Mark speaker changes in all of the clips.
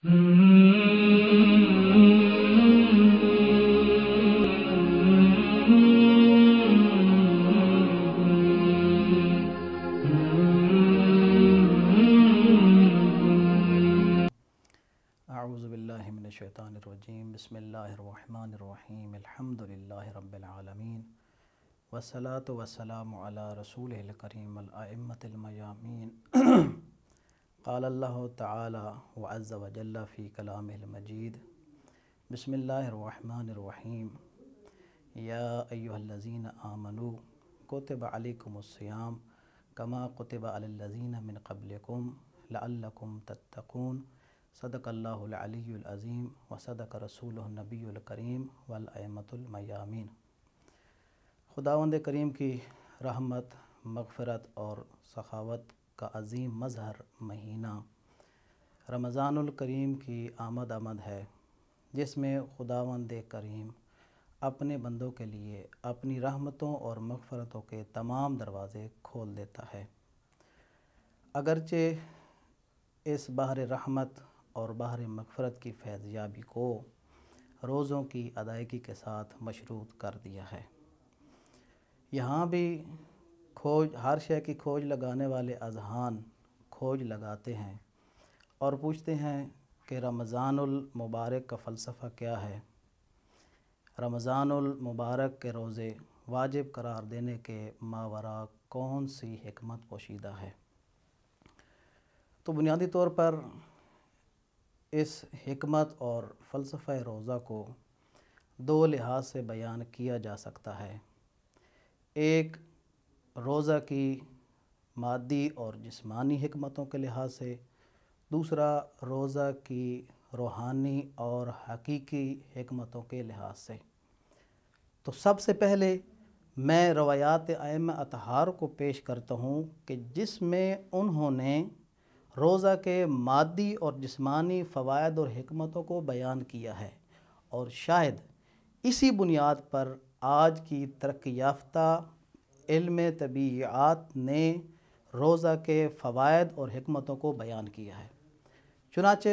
Speaker 1: اعوذ باللہ من الشیطان الرجیم، بسم اللہ الرحمن الرحیم، الحمدللہ رب العالمین، والصلاة والسلام علی رسولہ الکریم الائمۃ المیامین۔ قال اللہ تعالی وعز وجل فی کلامہ المجید، بسم اللہ الرحمن الرحیم، یا ایہا الذین آمنوا کتب علیکم الصیام کما کتب علی الذین من قبلکم لعلکم تتقون۔ صدق اللہ العلی العظیم وصدق رسولہ النبی الکریم والائمۃ المیامین۔ خداوند کریم کی رحمت، مغفرت اور سخاوت کا عظیم مظہر مہینہ رمضان الکریم کی آمد ہے، جس میں خداوند کریم اپنے بندوں کے لیے اپنی رحمتوں اور مغفرتوں کے تمام دروازے کھول دیتا ہے۔ اگرچہ اس بحر رحمت اور بحر مغفرت کی فیضیابی کو روزوں کی ادائیگی کے ساتھ مشروط کر دیا ہے، یہاں بھی ہر شے کی کھوج لگانے والے اذہان کھوج لگاتے ہیں اور پوچھتے ہیں کہ رمضان المبارک کا فلسفہ کیا ہے، رمضان المبارک کے روزے واجب قرار دینے کے ماوراء کون سی حکمت پوشیدہ ہے۔ تو بنیادی طور پر اس حکمت اور فلسفہ روزہ کو دو لحاظ سے بیان کیا جا سکتا ہے۔ ایک روزہ کی مادی اور جسمانی حکمتوں کے لحاظ سے، دوسرا روزہ کی روحانی اور حقیقی حکمتوں کے لحاظ سے۔ تو سب سے پہلے میں روایات ائمہ اطہار کو پیش کرتا ہوں کہ جس میں انہوں نے روزہ کے مادی اور جسمانی فوائد اور حکمتوں کو بیان کیا ہے، اور شاید اسی بنیاد پر آج کی ترقی یافتہ علم طبیعیات نے روزہ کے فوائد اور حکمتوں کو بیان کیا ہے۔ چنانچہ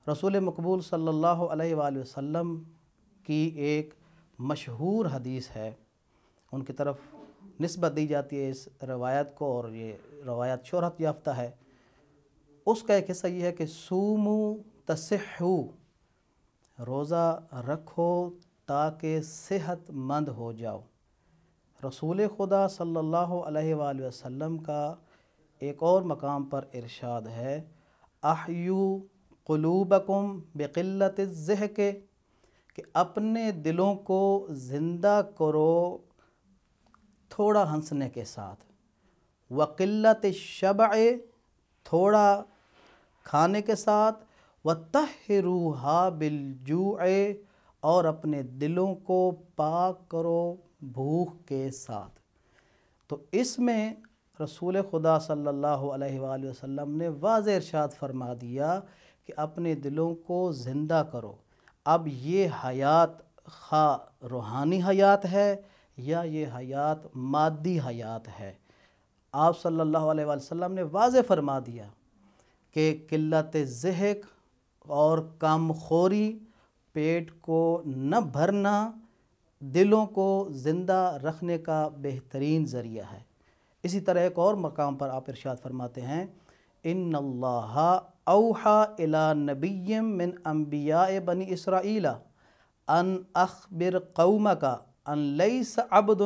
Speaker 1: رسول مقبول صلی اللہ علیہ وآلہ وسلم کی ایک مشہور حدیث ہے، ان کی طرف نسبت دی جاتی ہے اس روایت کو، اور یہ روایت شہرت یافتہ ہے۔ اس کا ایک حصہ یہ ہے کہ سومو تصحو، روزہ رکھو تاکہ صحت مند ہو جاؤ۔ رسول خدا صلی اللہ علیہ وآلہ وسلم کا ایک اور مقام پر ارشاد ہے، احیو قلوبکم بقلت الضحک، کہ اپنے دلوں کو زندہ کرو تھوڑا ہنسنے کے ساتھ، وقلت الشبع، تھوڑا کھانے کے ساتھ، وطہروہا بالجوع، اور اپنے دلوں کو پاک کرو بھوک کے ساتھ۔ تو اس میں رسول خدا صلی اللہ علیہ وآلہ وسلم نے واضح ارشاد فرما دیا کہ اپنے دلوں کو زندہ کرو۔ اب یہ حیات خواہ روحانی حیات ہے یا یہ حیات مادی حیات ہے، آپ صلی اللہ علیہ وآلہ وسلم نے واضح فرما دیا کہ قلت ضحک اور کم خوری پیٹ کو نہ بھرنا دلوں کو زندہ رکھنے کا بہترین ذریعہ ہے۔ اسی طرح ایک اور مقام پر آپ ارشاد فرماتے ہیں، ان اللہ اوحی الی نبی من انبیاء بنی اسرائیل ان اخبر قومک ان لیس عبد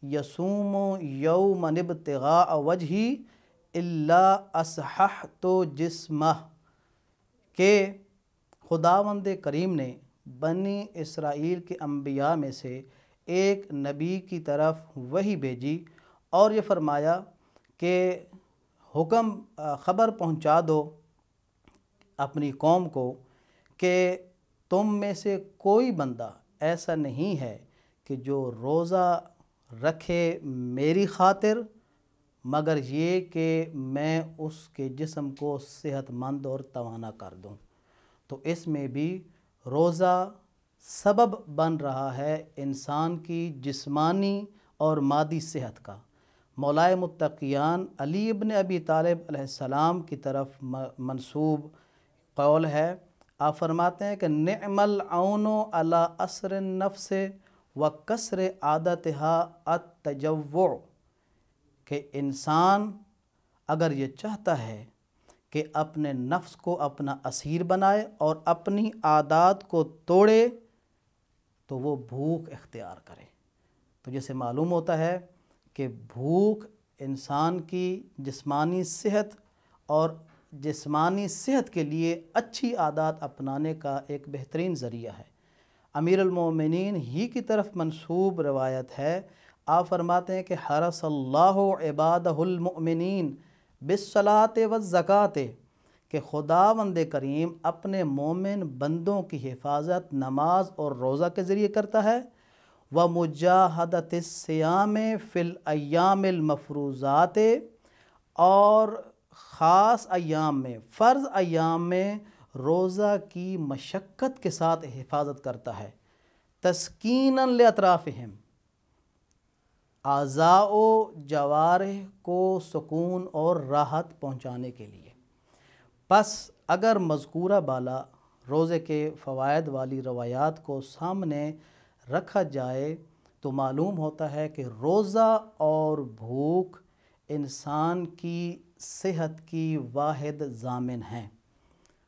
Speaker 1: یصوم یوما ابتغاء وجہی الا اصححت جسمہ، کہ خداوند کریم نے بنی اسرائیل کے انبیاء میں سے ایک نبی کی طرف وحی بھیجی اور یہ فرمایا کہ خبر پہنچا دو اپنی قوم کو کہ تم میں سے کوئی بندہ ایسا نہیں ہے کہ جو روزہ رکھے میری خاطر، مگر یہ کہ میں اس کے جسم کو صحت مند اور توانا کر دوں۔ تو اس میں بھی روزہ سبب بن رہا ہے انسان کی جسمانی اور مادی صحت کا۔ مولائے متقیان علی ابن ابی طالب علیہ السلام کی طرف منسوب قول ہے، آپ فرماتے ہیں کہ نعم العون علی اسر النفس و کسر عادتها التجوع، کہ انسان اگر یہ چاہتا ہے کہ اپنے نفس کو اپنا اسیر بنائے اور اپنی عادات کو توڑے تو وہ بھوک اختیار کرے۔ تو جیسے معلوم ہوتا ہے کہ بھوک انسان کی جسمانی صحت اور جسمانی صحت کے لیے اچھی عادات اپنانے کا ایک بہترین ذریعہ ہے۔ امیر المومنین ہی کی طرف منسوب روایت ہے، آپ فرماتے ہیں کہ حرص اللہ عبادہ المؤمنین بالصلاۃ والزکاۃ، کہ خداوند کریم اپنے مومن بندوں کی حفاظت نماز اور روزہ کے ذریعے کرتا ہے، ومجاہدۃ الصیام فی الایام المفروضات، اور خاص ایام میں، فرض ایام میں روزہ کی مشقت کے ساتھ حفاظت کرتا ہے، تسکینا لاطرافہم، اعضاء و جوارح کو سکون اور راحت پہنچانے کے لیے۔ پس اگر مذکورہ بالا روزے کے فوائد والی روایات کو سامنے رکھا جائے تو معلوم ہوتا ہے کہ روزہ اور بھوک انسان کی صحت کی واحد ضامن ہیں۔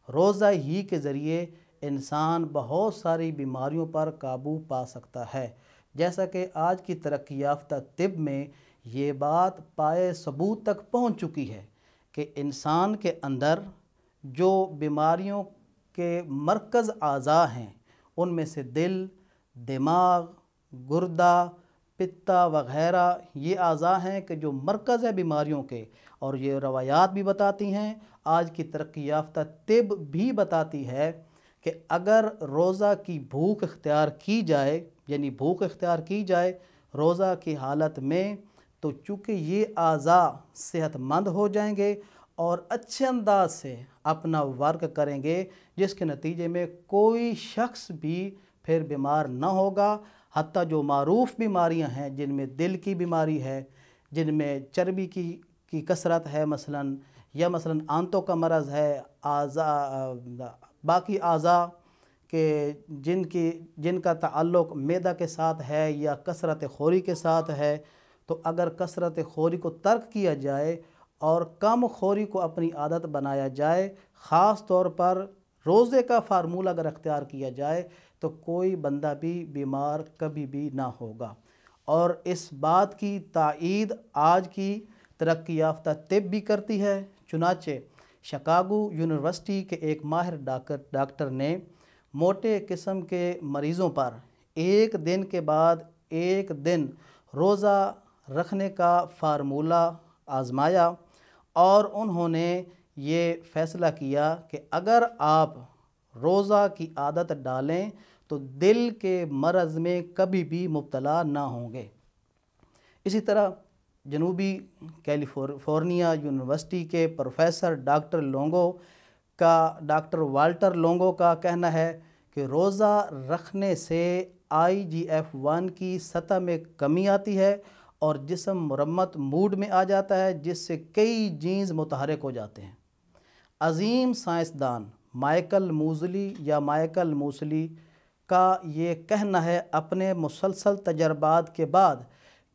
Speaker 1: روزہ ہی کے ذریعے انسان بہت ساری بیماریوں پر قابو پا سکتا ہے، جیسا کہ آج کی ترقی یافتہ طب میں یہ بات پائے ثبوت تک پہنچ چکی ہے کہ انسان کے اندر جو بیماریوں کے مرکز اعضاء ہیں ان میں سے دل، دماغ، گردہ، پتا وغیرہ یہ اعضاء ہیں کہ جو مرکز ہے بیماریوں کے، اور یہ روایات بھی بتاتی ہیں، آج کی ترقی یافتہ طب بھی بتاتی ہے کہ اگر روزہ کی بھوک اختیار کی جائے، یعنی بھوک اختیار کی جائے روزہ کی حالت میں، تو چونکہ یہ اعضاء صحت مند ہو جائیں گے اور اچھے انداز سے اپنا ورک کریں گے، جس کے نتیجے میں کوئی شخص بھی پھر بیمار نہ ہوگا۔ حتیٰ جو معروف بیماریاں ہیں جن میں دل کی بیماری ہے، جن میں چربی کی کثرت ہے یا مثلاً آنتوں کا مرض ہے، باقی اعضاء کہ جن کا تعلق معدہ کے ساتھ ہے یا کثرت خوری کے ساتھ ہے، تو اگر کثرت خوری کو ترک کیا جائے اور کم خوری کو اپنی عادت بنایا جائے، خاص طور پر روزے کا فارمولہ اگر اختیار کیا جائے تو کوئی بندہ بھی بیمار کبھی بھی نہ ہوگا۔ اور اس بات کی تائید آج کی ترقی یافتہ طب بھی کرتی ہے۔ چنانچہ شکاگو یونیورسٹی کے ایک ماہر ڈاکٹر نے موٹے قسم کے مریضوں پر ایک دن کے بعد ایک دن روزہ رکھنے کا فارمولہ آزمایا، اور انہوں نے یہ فیصلہ کیا کہ اگر آپ روزہ کی عادت ڈالیں تو دل کے مرض میں کبھی بھی مبتلا نہ ہوں گے۔ اسی طرح جنوبی کیلیفورنیا یونیورسٹی کے پروفیسر ڈاکٹر والٹر لونگو کا کہنا ہے کہ روزہ رکھنے سے IGF-1 کی سطح میں کمی آتی ہے اور جسم مرمت موڈ میں آ جاتا ہے، جس سے کئی جینز متحرک ہو جاتے ہیں۔ عظیم سائنسدان مائیکل موسلی کا یہ کہنا ہے اپنے مسلسل تجربات کے بعد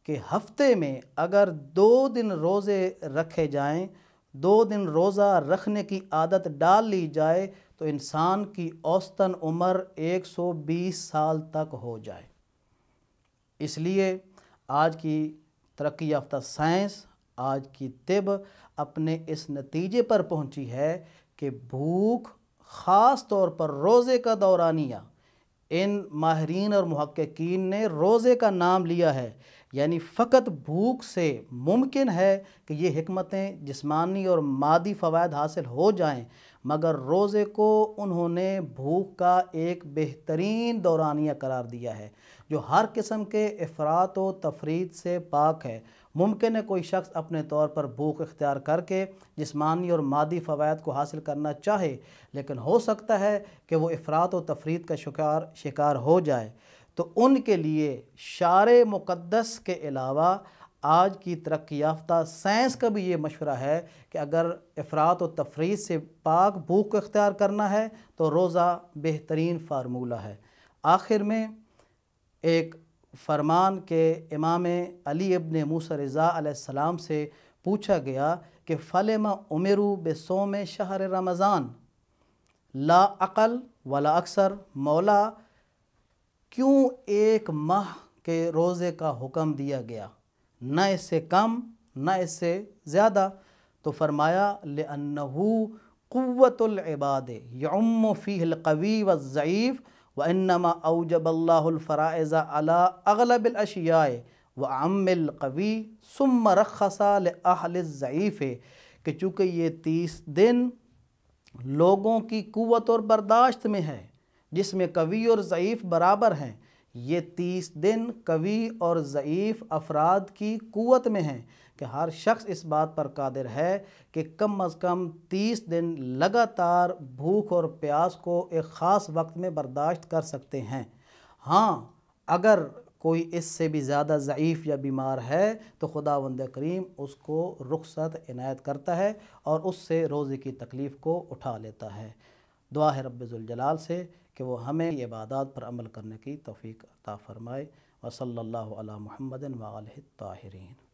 Speaker 1: کہ ہفتے میں اگر 2 دن روزے رکھے جائیں، 2 دن روزہ رکھنے کی عادت ڈال لی جائے تو انسان کی اوسطاً عمر 120 سال تک ہو جائے۔ اس لیے آج کی ترقی یافتہ سائنس، آج کی طب اپنے اس نتیجے پر پہنچی ہے کہ بھوک، خاص طور پر روزے کا دورانیہ، ان ماہرین اور محققین نے روزے کا نام لیا ہے، یعنی فقط بھوک سے ممکن ہے کہ یہ حکمتیں جسمانی اور مادی فوائد حاصل ہو جائیں، مگر روزے کو انہوں نے بھوک کا ایک بہترین دورانیہ قرار دیا ہے جو ہر قسم کے افراط و تفریط سے پاک ہے۔ ممکن ہے کوئی شخص اپنے طور پر بھوک اختیار کر کے جسمانی اور مادی فوائد کو حاصل کرنا چاہے، لیکن ہو سکتا ہے کہ وہ افراط و تفریط کا شکار ہو جائے، تو ان کے لیے شعر مقدس کے علاوہ آج کی ترقی یافتہ سائنس کا بھی یہ مشورہ ہے کہ اگر افراط و تفریط سے پاک بھوک کو اختیار کرنا ہے تو روزہ بہترین فارمولہ ہے۔ آخر میں ایک فرمان کے امام علی ابن موسیٰ رضا علیہ السلام سے پوچھا گیا کہ فَلِمَ أُمِرُوا بِصَوْمِ شَهْرِ رمضان لا اقل ولا اکثر، مولا کیوں ایک ماہ کے روزے کا حکم دیا گیا، نہ اس سے کم نہ اس سے زیادہ؟ تو فرمایا لِأَنَّهُ قُوَّةُ الْعِبَادِ يَعُمُّ فِيهِ الْقَوِيُّ وَالضَّعِيفُ وَإِنَّمَا أَوْجَبَ اللَّهُ الْفَرَائِضَ عَلَىٰ أَغْلَبِ الْأَشْيَاءِ وَأَعَمَّ الْقَوِيِّ ثُمَّ رَخَّصَ لِأَهْلِ الضَّعِيفِ، کہ چونکہ یہ 30 دن لوگوں کی قوت اور برداشت میں ہے جس میں قوی اور ضعیف برابر ہیں، یہ 30 دن قوی اور ضعیف افراد کی قوت میں ہیں کہ ہر شخص اس بات پر قادر ہے کہ کم از کم 30 دن لگاتار بھوک اور پیاس کو ایک خاص وقت میں برداشت کر سکتے ہیں۔ ہاں، اگر کوئی اس سے بھی زیادہ ضعیف یا بیمار ہے تو خداوند کریم اس کو رخصت عنایت کرتا ہے اور اس سے روزے کی تکلیف کو اٹھا لیتا ہے۔ دعا ہے رب ذوالجلال سے کہ وہ ہمیں یہ عبادات پر عمل کرنے کی توفیق عطا فرمائے۔ وصلی اللہ علی محمد وآلہ الطاہرین۔